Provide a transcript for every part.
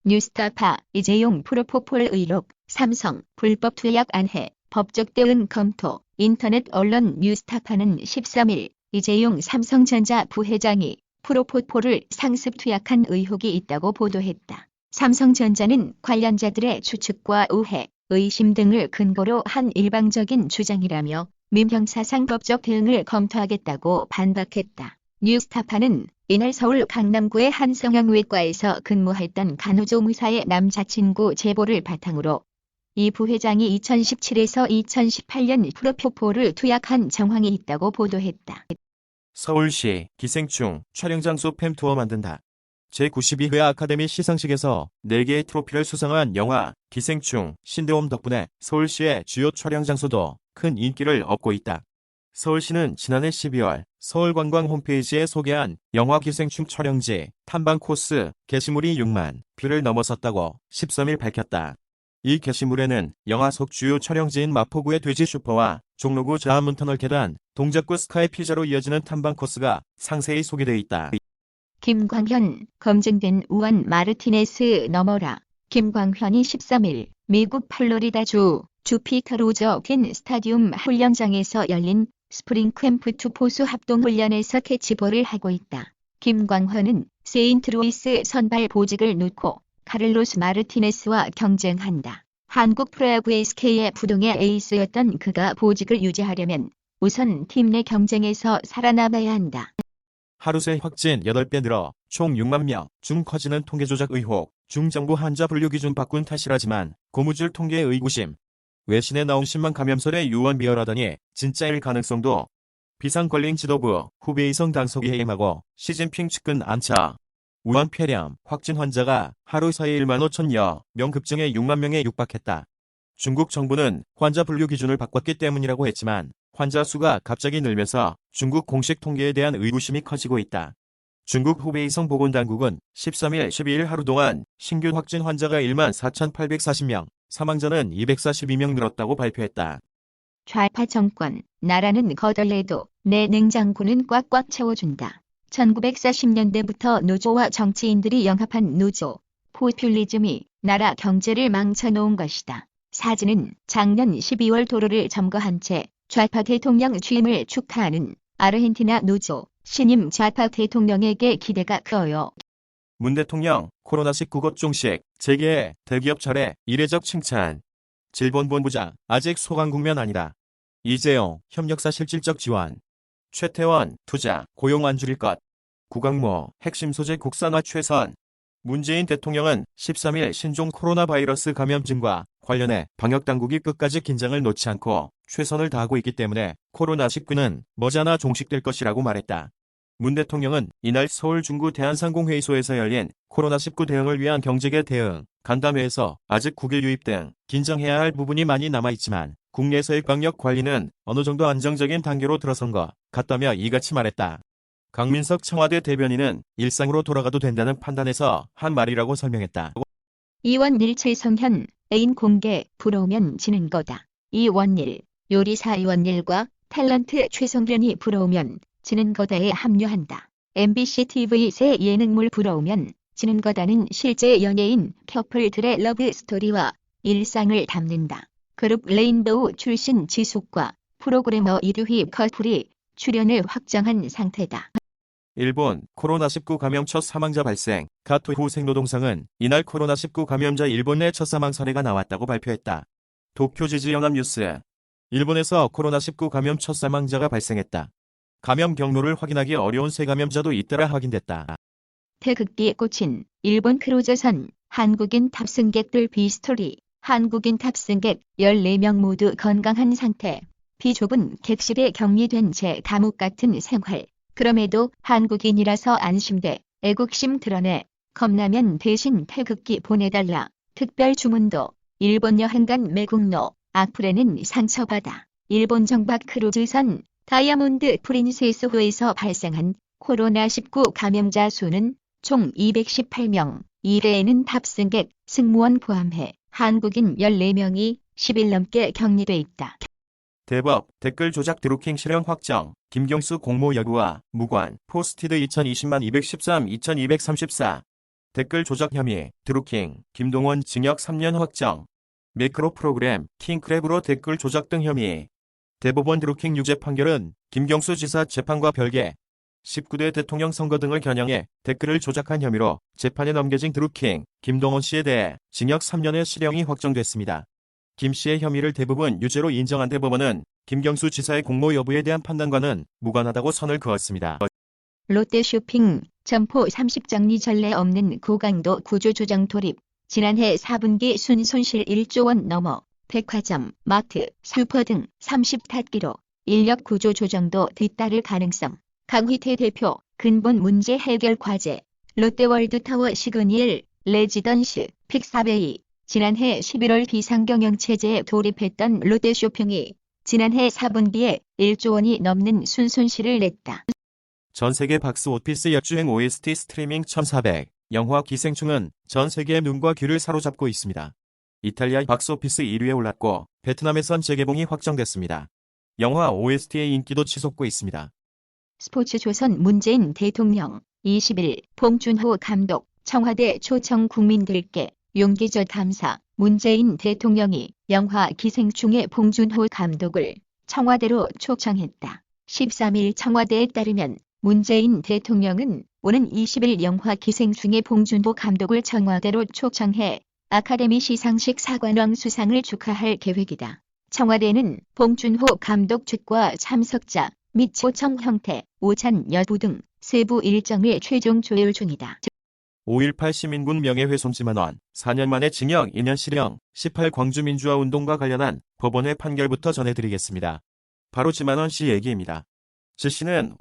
뉴스타파 이재용 프로포폴 의혹, 삼성 불법 투약 안해, 법적 대응 검토. 인터넷 언론 뉴스타파는 13일 이재용 삼성전자 부회장이 프로포폴을 상습 투약한 의혹이 있다고 보도했다. 삼성전자는 관련자들의 추측과 오해, 의심 등을 근거로 한 일방적인 주장이라며 민형사상 법적 대응을 검토하겠다고 반박했다. 뉴스타파는 이날 서울 강남구의 한 성형외과에서 근무했던 간호조무사의 남자친구 제보를 바탕으로 이 부회장이 2017에서 2018년 프로포폴을 투약한 정황이 있다고 보도했다. 서울시 기생충 촬영장소 팸투어 만든다. 제92회 아카데미 시상식에서 4개의 트로피를 수상한 영화 기생충 신드롬 덕분에 서울시의 주요 촬영장소도 큰 인기를 얻고 있다. 서울시는 지난해 12월 서울관광 홈페이지에 소개한 영화 기생충 촬영지 탐방 코스 게시물이 6만 뷰를 넘어섰다고 13일 밝혔다. 이 게시물에는 영화 속 주요 촬영지인 마포구의 돼지 슈퍼와 종로구 자한문터널 계단, 동작구 스카이 피자로 이어지는 탐방 코스가 상세히 소개되어 있다. 김광현, 검증된 우한 마르티네스 넘어라. 김광현이 13일 미국 플로리다주 주피터 로저 퀸 스타디움 훈련장에서 열린 스프링 캠프 투포수 합동훈련에서 캐치볼을 하고 있다. 김광현은 세인트루이스 선발 보직을 놓고 카를로스 마르티네스와 경쟁한다. 한국 프로야구 SK의 부동의 에이스였던 그가 보직을 유지하려면 우선 팀 내 경쟁에서 살아남아야 한다. 하루 새 확진 8배 늘어 총 6만 명 중 커지는 통계 조작 의혹, 중정부 환자 분류 기준 바꾼 탓이라지만 고무줄 통계의 의구심. 외신에 나온 10만 감염설의 유언 비어라더니 진짜일 가능성도. 비상 걸린 지도부 후베이성 당석이 해임하고 시진핑 측근 안차. 우한 폐렴 확진 환자가 하루 사이 1만 5천여 명 급증해 6만 명에 육박했다. 중국 정부는 환자 분류 기준을 바꿨기 때문이라고 했지만 환자 수가 갑자기 늘면서 중국 공식 통계에 대한 의구심이 커지고 있다. 중국 후베이성 보건당국은 13일 12일 하루 동안 신규 확진 환자가 1만 4,840명, 사망자는 242명 늘었다고 발표했다. 좌파 정권, 나라는 거덜내도 내 냉장고는 꽉꽉 채워준다. 1940년대부터 노조와 정치인들이 영합한 노조, 포퓰리즘이 나라 경제를 망쳐놓은 것이다. 사진은 작년 12월 도로를 점거한 채 좌파 대통령 취임을 축하하는 아르헨티나 노조, 신임 좌파 대통령에게 기대가 커요. 문 대통령 코로나19 걱정식 재개에 대기업 차례 이례적 칭찬. 질본본부장 아직 소강 국면 아니다. 이재용 협력사 실질적 지원. 최태원 투자 고용 안 줄일 것. 구강모 핵심 소재 국산화 최선. 문재인 대통령은 13일 신종 코로나 바이러스 감염증과 관련해 방역당국이 끝까지 긴장을 놓지 않고 최선을 다하고 있기 때문에 코로나19는 머지않아 종식될 것이라고 말했다. 문 대통령은 이날 서울 중구 대한상공회의소에서 열린 코로나19 대응을 위한 경제계 대응 간담회에서 아직 국일 유입 등 긴장해야 할 부분이 많이 남아있지만 국내에서의 방역 관리는 어느 정도 안정적인 단계로 들어선 것 같다며 이같이 말했다. 강민석 청와대 대변인은 일상으로 돌아가도 된다는 판단에서 한 말이라고 설명했다. 이원일 최성현, 애인 공개, 부러우면 지는 거다. 이원일, 요리사 이원일과 탤런트 최성현이 부러우면 지는 거다에 합류한다. MBC TV 새 예능물 부러우면 지는 거다는 실제 연예인 커플들의 러브 스토리와 일상을 담는다. 그룹 레인보우 출신 지숙과 프로그래머 이두희 커플이 출연을 확정한 상태다. 일본 코로나19 감염 첫 사망자 발생. 가토 후생노동상은 이날 코로나19 감염자 일본 내 첫 사망 사례가 나왔다고 발표했다. 도쿄지지 연합뉴스. 일본에서 코로나19 감염 첫 사망자가 발생했다. 감염 경로를 확인하기 어려운 새 감염자도 잇따라 확인됐다. 태극기에 꽂힌 일본 크루즈선 한국인 탑승객들 비스토리. 한국인 탑승객 14명 모두 건강한 상태. 비좁은 객실에 격리된 채 감옥 같은 생활. 그럼에도 한국인이라서 안심돼. 애국심 드러내. 겁나면 대신 태극기 보내달라. 특별 주문도. 일본 여행간 매국노. 악플에는 상처받아. 일본 정박 크루즈선 다이아몬드 프린세스호에서 발생한 코로나19 감염자 수는 총 218명. 이래에는 탑승객, 승무원 포함해 한국인 14명이 10일 넘게 격리돼 있다. 대법 댓글 조작 드루킹 실형 확정. 김경수 공모 여부와 무관. 포스티드 2020만 213 2234. 댓글 조작 혐의, 드루킹, 김동원 징역 3년 확정. 매크로 프로그램, 킹크랩으로 댓글 조작 등 혐의. 대법원 드루킹 유죄 판결은 김경수 지사 재판과 별개 19대 대통령 선거 등을 겨냥해 댓글을 조작한 혐의로 재판에 넘겨진 드루킹, 김동원 씨에 대해 징역 3년의 실형이 확정됐습니다. 김 씨의 혐의를 대부분 유죄로 인정한 대법원은 김경수 지사의 공모 여부에 대한 판단과는 무관하다고 선을 그었습니다. 롯데쇼핑, 점포 30정리 전례 없는 고강도 구조조정 돌입. 지난해 4분기 순손실 1조 원 넘어 백화점, 마트, 슈퍼 등 30탓기로 인력 구조 조정도 뒤따를 가능성. 강휘태 대표, 근본 문제 해결 과제. 롯데월드타워 시그니엘, 레지던스, 픽사베이. 지난해 11월 비상경영체제에 돌입했던 롯데쇼핑이 지난해 4분기에 1조 원이 넘는 순손실을 냈다. 전 세계 박스오피스 역주행 OST 스트리밍 1400. 영화 기생충은 전 세계의 눈과 귀를 사로잡고 있습니다. 이탈리아 박스오피스 1위에 올랐고 베트남에선 재개봉이 확정됐습니다. 영화 OST의 인기도 치솟고 있습니다. 스포츠조선 문재인 대통령 20일 봉준호 감독 청와대 초청 국민들께 용기적 감사. 문재인 대통령이 영화 기생충의 봉준호 감독을 청와대로 초청했다. 13일 청와대에 따르면 문재인 대통령은 오는 20일 영화 기생충의 봉준호 감독을 청와대로 초청해 아카데미 시상식 사관왕 수상을 축하할 계획이다. 청와대는 봉준호 감독 측과 참석자 및 초청 형태, 오찬 여부 등 세부 일정을 최종 조율 중이다. 5.18 시민군 명예훼손 10만 원, 4년 만에 징역 2년 실형, 18 광주민주화운동과 관련한 법원의 판결부터 전해드리겠습니다. 바로 10만 원 씨 얘기입니다. 지 씨는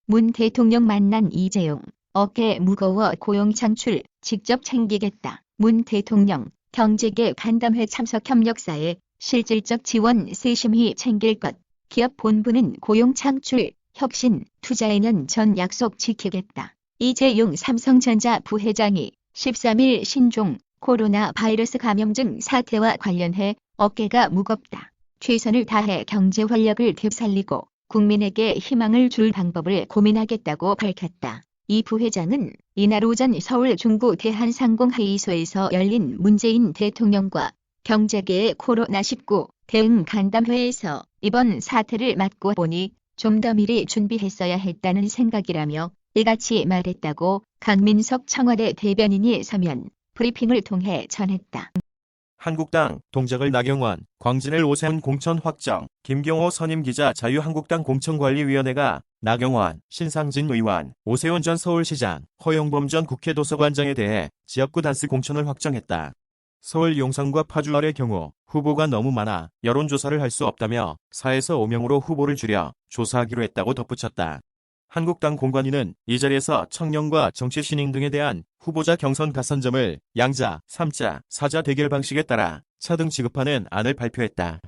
문 대통령 만난 이재용, 어깨 무거워 고용 창출, 직접 챙기겠다. 문 대통령, 경제계 간담회 참석 협력사에 실질적 지원 세심히 챙길 것. 기업 본부는 고용 창출, 혁신, 투자에년 전 약속 지키겠다. 이재용 삼성전자 부회장이 13일 신종 코로나 바이러스 감염증 사태와 관련해 어깨가 무겁다. 최선을 다해 경제 활력을 되살리고 국민에게 희망을 줄 방법을 고민하겠다고 밝혔다. 이 부회장은 이날 오전 서울 중구 대한상공회의소에서 열린 문재인 대통령과 경제계의 코로나19 대응 간담회에서 이번 사태를 맡고 보니 좀 더 미리 준비했어야 했다는 생각이라며 이같이 말했다고 강민석 청와대 대변인이 서면 브리핑을 통해 전했다. 한국당 동작을 나경원, 광진을 오세훈 공천 확정. 김경호 선임기자 자유한국당 공천관리위원회가 나경원, 신상진 의원, 오세훈 전 서울시장, 허영범 전 국회 도서관장에 대해 지역구 단수 공천을 확정했다. 서울 용산과 파주알의 경우 후보가 너무 많아 여론조사를 할 수 없다며 4에서 5명으로 후보를 줄여 조사하기로 했다고 덧붙였다. 한국당 공관위는 이 자리에서 청년과 정치 신인 등에 대한 후보자 경선 가산점을 양자, 3자, 4자 대결 방식에 따라 차등 지급하는 안을 발표했다.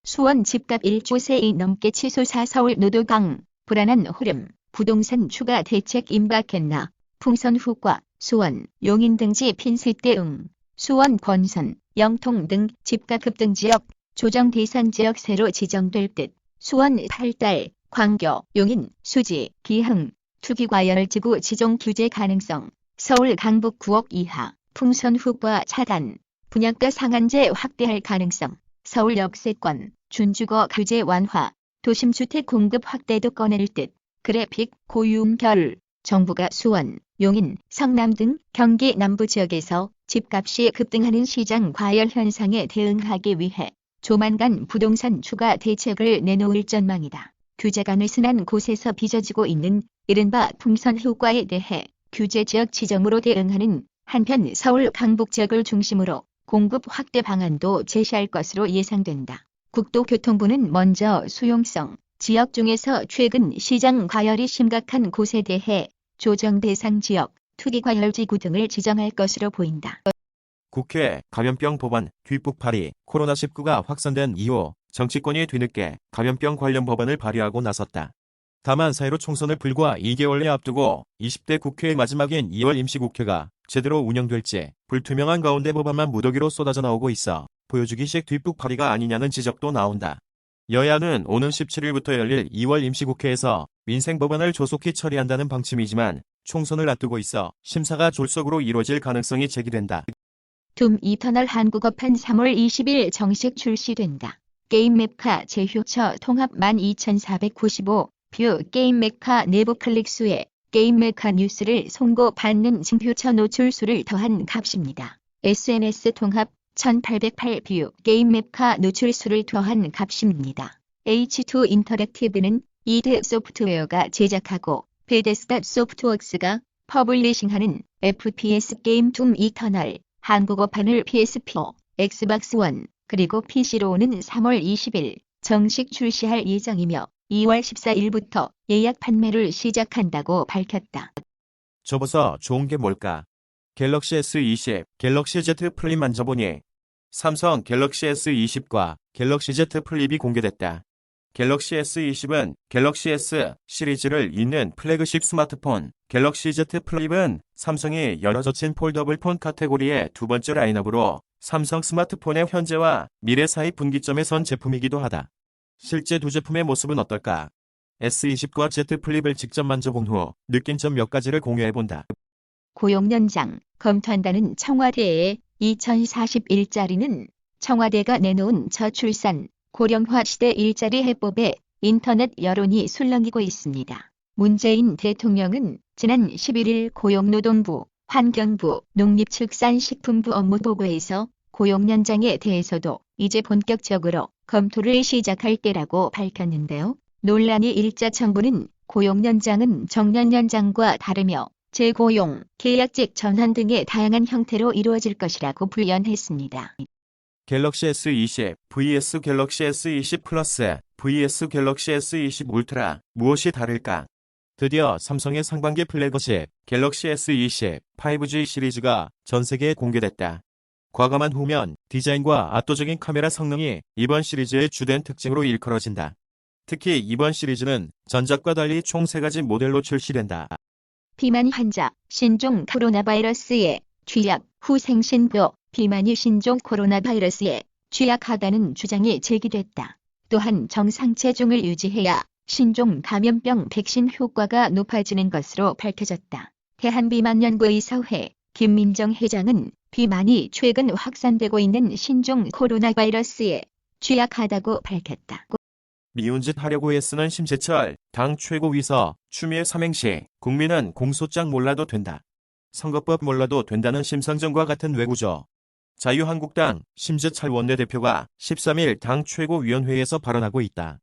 수원 집값 1조 세이 넘게 치솟아 서울 노도강, 불안한 흐름, 부동산 추가 대책 임박했나, 풍선 후과, 수원, 용인 등지 핀셋 대응, 수원 권선, 영통 등 집값 급등 지역, 조정 대상 지역 새로 지정될 듯, 수원 8달, 광교, 용인, 수지, 기흥, 투기과열지구 지정 규제 가능성, 서울 강북 9억 이하, 풍선 후과 차단, 분양가 상한제 확대할 가능성, 서울 역세권, 준주거 규제 완화, 도심주택 공급 확대도 꺼낼 듯, 그래픽, 고유음결, 정부가 수원, 용인, 성남 등 경기 남부 지역에서 집값이 급등하는 시장 과열 현상에 대응하기 위해 조만간 부동산 추가 대책을 내놓을 전망이다. 규제가 느슨한 곳에서 빚어지고 있는 이른바 풍선 효과에 대해 규제 지역 지정으로 대응하는 한편 서울 강북 지역을 중심으로 공급 확대 방안도 제시할 것으로 예상된다. 국토교통부는 먼저 수용성 지역 중에서 최근 시장 과열이 심각한 곳에 대해 조정 대상 지역, 투기과열지구 등을 지정할 것으로 보인다. 국회 감염병 법안 뒷북발의 코로나19가 확산된 이후 정치권이 뒤늦게 감염병 관련 법안을 발의하고 나섰다. 다만 사회로 총선을 불과 2개월에 앞두고 20대 국회의 마지막인 2월 임시국회가 제대로 운영될지 불투명한 가운데 법안만 무더기로 쏟아져 나오고 있어 보여주기식 뒷북발의가 아니냐는 지적도 나온다. 여야는 오는 17일부터 열릴 2월 임시국회에서 민생 법안을 조속히 처리한다는 방침이지만 총선을 앞두고 있어 심사가 졸속으로 이루어질 가능성이 제기된다. 둠 이터널 한국어판 3월 20일 정식 출시된다. 게임 메카 제휴처 통합 12,495 뷰 게임 메카 내부 클릭 수에 게임 메카 뉴스를 송고받는 증표처 노출수를 더한 값입니다. SNS 통합 1,808 뷰 게임 메카 노출수를 더한 값입니다. H2 인터랙티브는 이드 소프트웨어가 제작하고 베데스다 소프트웍스가 퍼블리싱하는 FPS 게임 둠 이터널 한국어판을 PSP4, 엑스박스 원, 그리고 PC로는 3월 20일 정식 출시할 예정이며 2월 14일부터 예약 판매를 시작한다고 밝혔다. 접어서 좋은 게 뭘까? 갤럭시 S20, 갤럭시 Z 플립 만져보니 삼성 갤럭시 S20과 갤럭시 Z 플립이 공개됐다. 갤럭시 S20은 갤럭시 S 시리즈를 잇는 플래그십 스마트폰, 갤럭시 Z 플립은 삼성이 열어젖힌 폴더블 폰 카테고리의 두 번째 라인업으로 삼성 스마트폰의 현재와 미래 사이 분기점에 선 제품이기도 하다. 실제 두 제품의 모습은 어떨까? S20과 Z 플립을 직접 만져본 후 느낀 점 몇 가지를 공유해본다. 고용 연장 검토한다는 청와대의 2041짜리는 청와대가 내놓은 저출산 고령화 시대 일자리 해법에 인터넷 여론이 술렁이고 있습니다. 문재인 대통령은 지난 11일 고용노동부, 환경부, 농림축산식품부 업무보고에서 고용 연장에 대해서도 이제 본격적으로 검토를 시작할 때라고 밝혔는데요. 논란이 일자 정부는 고용 연장은 정년 연장과 다르며 재고용, 계약직 전환 등의 다양한 형태로 이루어질 것이라고 부연했습니다. 갤럭시 S20 vs 갤럭시 S20 플러스 vs 갤럭시 S20 울트라 무엇이 다를까? 드디어 삼성의 상반기 플래그십 갤럭시 S20 5G 시리즈가 전 세계에 공개됐다. 과감한 후면 디자인과 압도적인 카메라 성능이 이번 시리즈의 주된 특징으로 일컬어진다. 특히 이번 시리즈는 전작과 달리 총 3가지 모델로 출시된다. 비만 환자, 신종 코로나 바이러스에 취약 후 생신고, 비만이 신종 코로나 바이러스에 취약하다는 주장이 제기됐다. 또한 정상 체중을 유지해야 신종 감염병 백신 효과가 높아지는 것으로 밝혀졌다. 대한비만연구의사회 김민정 회장은 비만이 최근 확산되고 있는 신종 코로나 바이러스에 취약하다고 밝혔다. 미운 짓 하려고 애쓰는 심재철 당 최고위서 추미애 삼행시 국민은 공소장 몰라도 된다. 선거법 몰라도 된다는 심상정과 같은 외구조. 자유한국당 심재철 원내대표가 13일 당 최고위원회에서 발언하고 있다.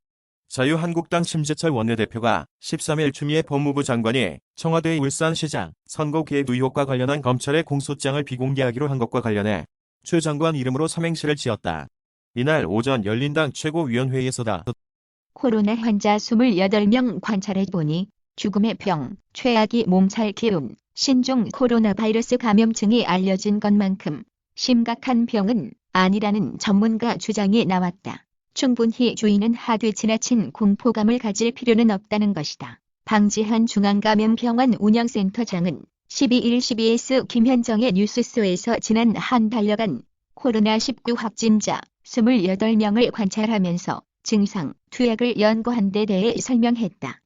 자유한국당 심재철 원내대표가 13일 추미애 법무부 장관이 청와대 울산시장 선거 개입 의혹과 관련한 검찰의 공소장을 비공개하기로 한 것과 관련해 최 장관 이름으로 삼행시를 지었다. 이날 오전 열린 당 최고위원회에서다. 코로나 환자 28명 관찰해보니 죽음의 병, 최악이 몸살 기운, 신종 코로나 바이러스 감염증이 알려진 것만큼 심각한 병은 아니라는 전문가 주장이 나왔다. 충분히 주의는 하되 지나친 공포감을 가질 필요는 없다는 것이다. 방지한 중앙감염병원 운영센터장은 12일 CBS 김현정의 뉴스쇼에서 지난 한 달여간 코로나19 확진자 28명을 관찰하면서 증상, 투약을 연구한 데 대해 설명했다.